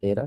13،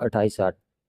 2860،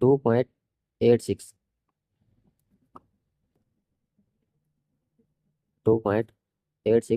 2.86، 2.86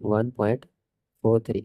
1.43،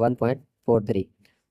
1.43۔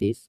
30،